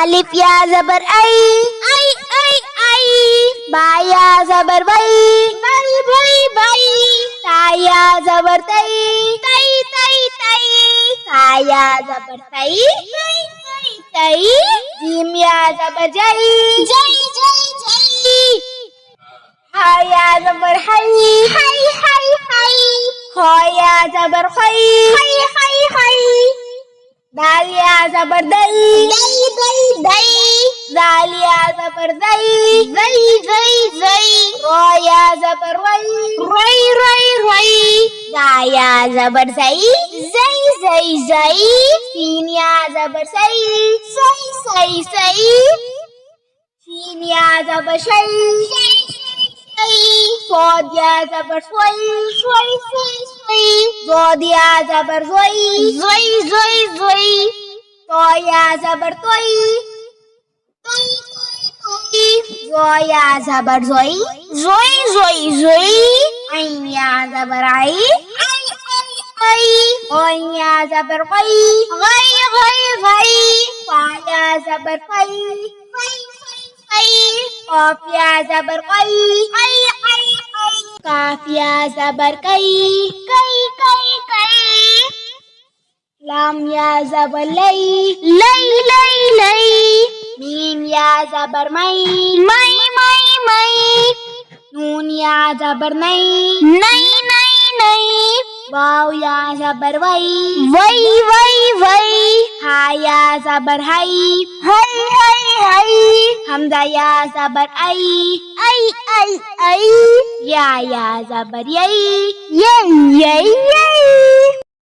अलिफ या ज़बर आई बा या ज़बर बई ता या ज़बर तई सा या ज़बर तई जीम या ज़बर जई हा या ज़बर हई खो या ज़बर खई दाल या ज़बर दई दाल या ज़बर दई रो या ज़बर रई जा या ज़बर जई सीन या ज़बर सई शीन या ज़बर शई صاد या ज़बर सोई ज़ोद या ज़बर ज़ोई तो या ज़बर तोई ज़ो या ज़बर ज़ोई ऐन या ज़बर आई ओइन या ज़बर गई फा या ज़बर फई काफ या ज़बर कई काफ या ज़बर कई लाम या ज़बर लई मीम या ज़बर मई नून या ज़बर नई वाव या ज़बर वई हा या ज़बर हई हमज़ा या ज़बर आई या ज़बर यई